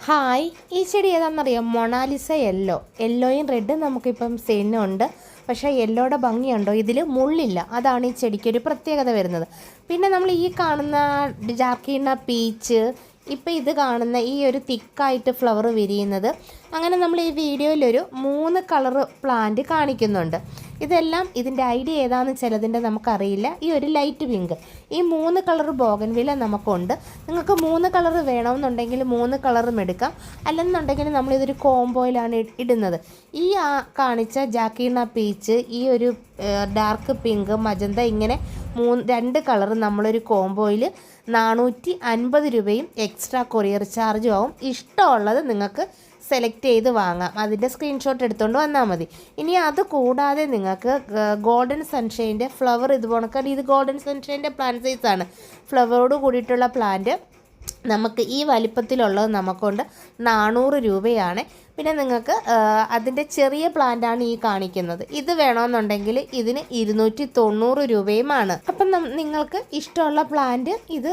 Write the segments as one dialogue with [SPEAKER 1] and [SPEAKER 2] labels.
[SPEAKER 1] Hi, ഈ ചെടി ഏതാണെന്നറിയാം? Mona Lisa യെല്ലോയും റെഡും നമുക്കിപ്പം സെയിലുണ്ട്. പക്ഷേ യെല്ലോയുടെ ഭംഗിയുണ്ടോ, ഇതിൽ മുള്ളില്ല. അതാണ് ഈ ചെടിക്കൊരു പ്രത്യേകത വരുന്നത്. പിന്നെ നമ്മൾ ഈ കാണുന്ന ജാർക്കീന പീച്ച്, ഇപ്പം ഇത് കാണുന്ന ഈ ഒരു തിക്കായിട്ട് ഫ്ലവർ വിരിയുന്നത്, അങ്ങനെ നമ്മൾ ഈ വീഡിയോയിലൊരു 3 കളറ് പ്ലാന്റ് കാണിക്കുന്നുണ്ട്. ഇതെല്ലാം ഇതിൻ്റെ ഐഡിയ ഏതാണെന്ന് ചിലതിൻ്റെ നമുക്കറിയില്ല. ഈ ഒരു ലൈറ്റ് പിങ്ക്, ഈ 3 കളർ ബോഗൻവില്ല നമുക്കുണ്ട്. നിങ്ങൾക്ക് 3 കളർ വേണമെന്നുണ്ടെങ്കിൽ 3 കളറും എടുക്കാം. അല്ലെന്നുണ്ടെങ്കിൽ നമ്മളിതൊരു കോംബോയിലാണ് ഇടുന്നത്. ഈ കാണിച്ച ജാക്കീന പീച്ച്, ഈ ഒരു ഡാർക്ക് പിങ്ക്, മജന്ത, ഇങ്ങനെ 2 കളർ നമ്മളൊരു കോംബോയിൽ 450 രൂപയും എക്സ്ട്രാ കൊറിയർ ചാർജും ആവും. ഇഷ്ടമുള്ളത് നിങ്ങൾക്ക് സെലക്ട് ചെയ്ത് വാങ്ങാം. അതിൻ്റെ സ്ക്രീൻഷോട്ട് എടുത്തുകൊണ്ട് വന്നാൽ മതി. ഇനി അത് കൂടാതെ നിങ്ങൾക്ക് ഗോൾഡൻ സൺഷൈൻ്റെ ഫ്ലവർ ഇതുപോണക്കാണ്. ഇത് ഗോൾഡൻ സൺഷൈൻ്റെ പ്ലാന്റ് സൈസാണ്. ഫ്ലവറോട് കൂടിയിട്ടുള്ള പ്ലാന്റ് നമുക്ക് ഈ വലിപ്പത്തിലുള്ളത് നമുക്കുണ്ട് 400 രൂപയാണ്. പിന്നെ നിങ്ങൾക്ക് അതിൻ്റെ ചെറിയ പ്ലാന്റാണ് ഈ കാണിക്കുന്നത്. ഇത് വേണമെന്നുണ്ടെങ്കിൽ ഇതിന് 290 രൂപയുമാണ്. അപ്പം നിങ്ങൾക്ക് ഇഷ്ടമുള്ള പ്ലാന്റ് ഇത്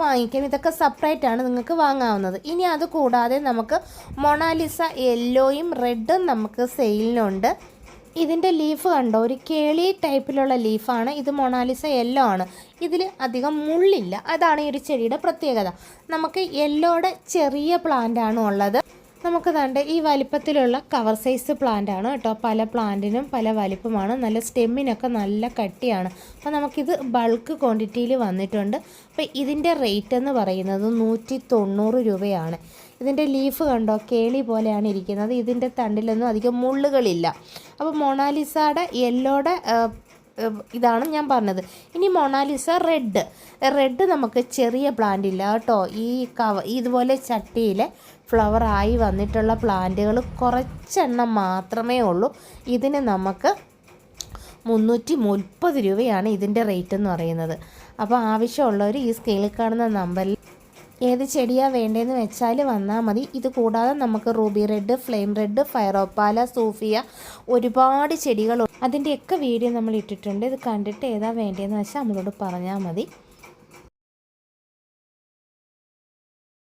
[SPEAKER 1] വാങ്ങിക്കാം. ഇതൊക്കെ സെപ്പറേറ്റാണ് നിങ്ങൾക്ക് വാങ്ങാവുന്നത്. ഇനി അത് കൂടാതെ നമുക്ക് മൊണാലിസ യെല്ലോയും റെഡും നമുക്ക് സെയിലിനുണ്ട്. ഇതിൻ്റെ ലീഫ് കണ്ടോ, ഒരു കേളി ടൈപ്പിലുള്ള ലീഫാണ്. ഇത് മൊണാലിസ യെല്ലോ ആണ്. ഇതിൽ അധികം മുള്ളില്ല. അതാണ് ഈ ഒരു ചെടിയുടെ പ്രത്യേകത. നമുക്ക് യെല്ലോയുടെ ചെറിയ പ്ലാന്റാണ് ഉള്ളത്. നമുക്ക് ദാണ്ട് ഈ വലിപ്പത്തിലുള്ള കവർ സൈസ് പ്ലാന്റ് ആണ് കേട്ടോ. പല പ്ലാന്റിനും പല വലിപ്പമാണ്. നല്ല സ്റ്റെമ്മിനൊക്കെ നല്ല കട്ടിയാണ്. അപ്പോൾ നമുക്കിത് ബൾക്ക് ക്വാണ്ടിറ്റിയിൽ വന്നിട്ടുണ്ട്. അപ്പോൾ ഇതിൻ്റെ റേറ്റ് എന്ന് പറയുന്നത് 190 രൂപയാണ്. ഇതിൻ്റെ ലീഫ് കണ്ടോ, കേളി പോലെയാണ് ഇരിക്കുന്നത്. ഇതിൻ്റെ തണ്ടിലൊന്നും അധികം മുള്ളുകളില്ല. അപ്പോൾ മൊണാലിസയുടെ യെല്ലോയുടെ ഇതാണ് ഞാൻ പറഞ്ഞത്. ഇനി മൊണാലിസ റെഡ് നമുക്ക് ചെറിയ പ്ലാന്റ് ഇല്ല കേട്ടോ. ഈ ഇതുപോലെ ചട്ടിയിൽ ഫ്ലവറായി വന്നിട്ടുള്ള പ്ലാന്റുകൾ കുറച്ചെണ്ണം മാത്രമേ ഉള്ളൂ. ഇതിന് നമുക്ക് 330 രൂപയാണ് ഇതിൻ്റെ റേറ്റ് എന്ന് പറയുന്നത്. അപ്പോൾ ആവശ്യമുള്ളവർ ഈ സ്ക്രീനിൽ കാണുന്ന നമ്പറിൽ ഏത് ചെടിയാണ് വേണ്ടതെന്ന് വെച്ചാൽ വന്നാൽ മതി. ഇത് കൂടാതെ നമുക്ക് റൂബി റെഡ്, ഫ്ലെയിം റെഡ്, ഫയറോപ്പാല, സൂഫിയ, ഒരുപാട് ചെടികൾ, അതിൻ്റെയൊക്കെ വീഡിയോ നമ്മൾ ഇട്ടിട്ടുണ്ട്. ഇത് കണ്ടിട്ട് ഏതാ വേണ്ടതെന്ന് വെച്ചാൽ നമ്മളോട് പറഞ്ഞാൽ മതി.